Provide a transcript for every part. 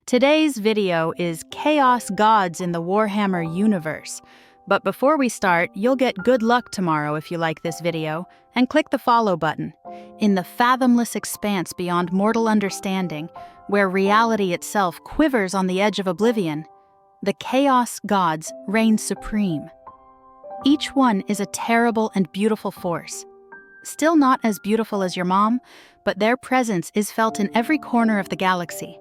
Today's video is Chaos Gods in the Warhammer universe. But before we start, you'll get good luck tomorrow if you like this video, and click the follow button. In the fathomless expanse beyond mortal understanding, where reality itself quivers on the edge of oblivion, the Chaos Gods reign supreme. Each one is a terrible and beautiful force. Still not as beautiful as your mom, but their presence is felt in every corner of the galaxy.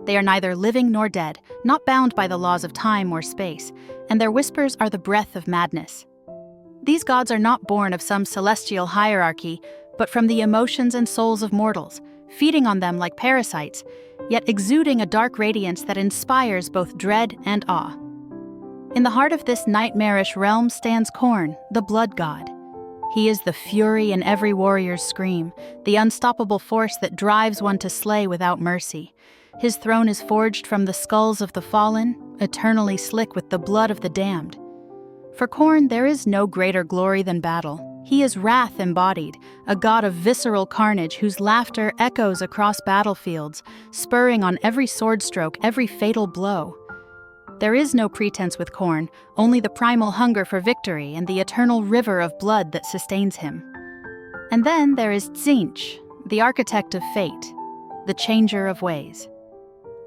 They are neither living nor dead, not bound by the laws of time or space, and their whispers are the breath of madness. These gods are not born of some celestial hierarchy, but from the emotions and souls of mortals, feeding on them like parasites, yet exuding a dark radiance that inspires both dread and awe. In the heart of this nightmarish realm stands Khorne, the blood god. He is the fury in every warrior's scream, the unstoppable force that drives one to slay without mercy. His throne is forged from the skulls of the fallen, eternally slick with the blood of the damned. For Khorne, there is no greater glory than battle. He is wrath embodied, a god of visceral carnage whose laughter echoes across battlefields, spurring on every sword stroke, every fatal blow. There is no pretense with Khorne, only the primal hunger for victory and the eternal river of blood that sustains him. And then there is Tzeentch, the architect of fate, the changer of ways.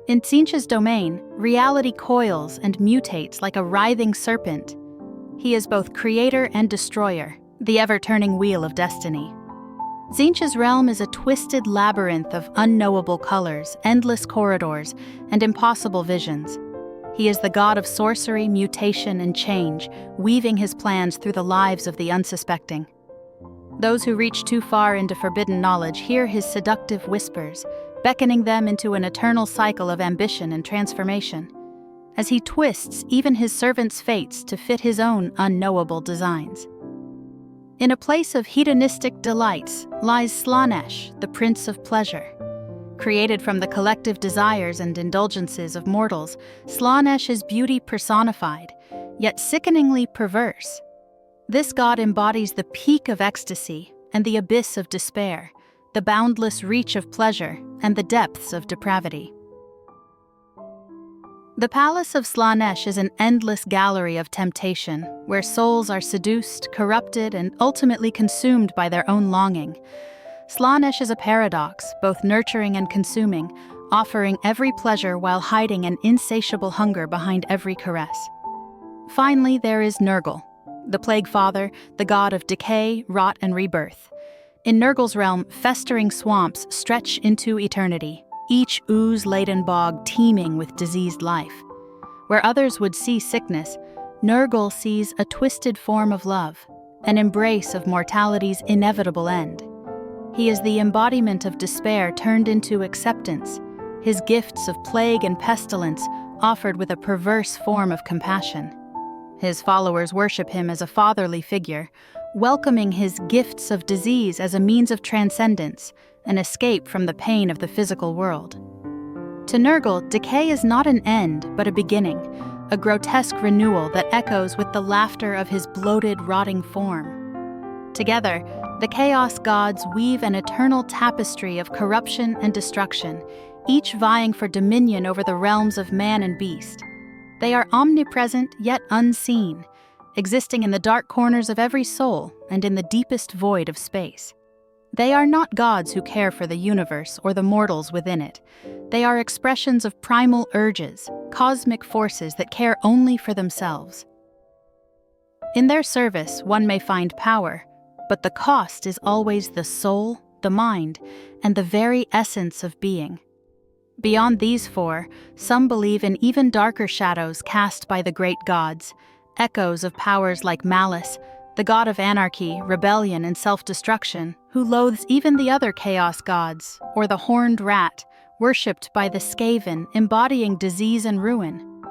In Tzeentch's domain, reality coils and mutates like a writhing serpent. He is both creator and destroyer, the ever-turning wheel of destiny. Tzeentch's realm is a twisted labyrinth of unknowable colors, endless corridors, and impossible visions. He is the god of sorcery, mutation, and change, weaving his plans through the lives of the unsuspecting. Those who reach too far into forbidden knowledge hear his seductive whispers, beckoning them into an eternal cycle of ambition and transformation, as he twists even his servants' fates to fit his own unknowable designs. In a place of hedonistic delights lies Slaanesh, the Prince of Pleasure. Created from the collective desires and indulgences of mortals, Slaanesh is beauty personified, yet sickeningly perverse. This god embodies the peak of ecstasy and the abyss of despair, the boundless reach of pleasure and the depths of depravity. The palace of Slaanesh is an endless gallery of temptation, where souls are seduced, corrupted, and ultimately consumed by their own longing. Slaanesh is a paradox, both nurturing and consuming, offering every pleasure while hiding an insatiable hunger behind every caress. Finally, there is Nurgle, the Plague Father, the god of decay, rot, and rebirth. In Nurgle's realm, festering swamps stretch into eternity, each ooze-laden bog teeming with diseased life. Where others would see sickness, Nurgle sees a twisted form of love, an embrace of mortality's inevitable end. He is the embodiment of despair turned into acceptance, his gifts of plague and pestilence offered with a perverse form of compassion. His followers worship him as a fatherly figure, welcoming his gifts of disease as a means of transcendence, an escape from the pain of the physical world. To Nurgle, decay is not an end, but a beginning, a grotesque renewal that echoes with the laughter of his bloated, rotting form. Together, the Chaos Gods weave an eternal tapestry of corruption and destruction, each vying for dominion over the realms of man and beast. They are omnipresent yet unseen, existing in the dark corners of every soul and in the deepest void of space. They are not gods who care for the universe or the mortals within it. They are expressions of primal urges, cosmic forces that care only for themselves. In their service, one may find power, but the cost is always the soul, the mind, and the very essence of being. Beyond these four, some believe in even darker shadows cast by the great gods, echoes of powers like Malice, the god of anarchy, rebellion, and self-destruction, who loathes even the other chaos gods, or the horned rat, worshipped by the Skaven, embodying disease and ruin.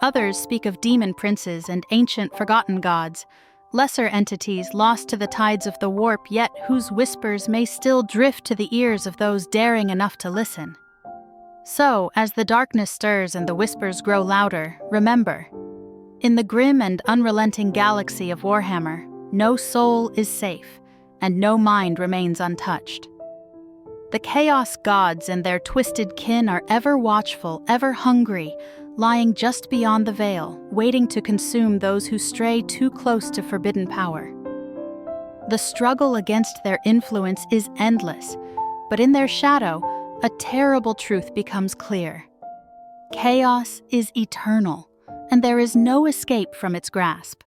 Others speak of demon princes and ancient forgotten gods, lesser entities lost to the tides of the warp, yet whose whispers may still drift to the ears of those daring enough to listen. So, as the darkness stirs and the whispers grow louder, remember, in the grim and unrelenting galaxy of Warhammer, no soul is safe, and no mind remains untouched. The chaos gods and their twisted kin are ever watchful, ever hungry, lying just beyond the veil, waiting to consume those who stray too close to forbidden power. The struggle against their influence is endless, but in their shadow, a terrible truth becomes clear. Chaos is eternal, and there is no escape from its grasp.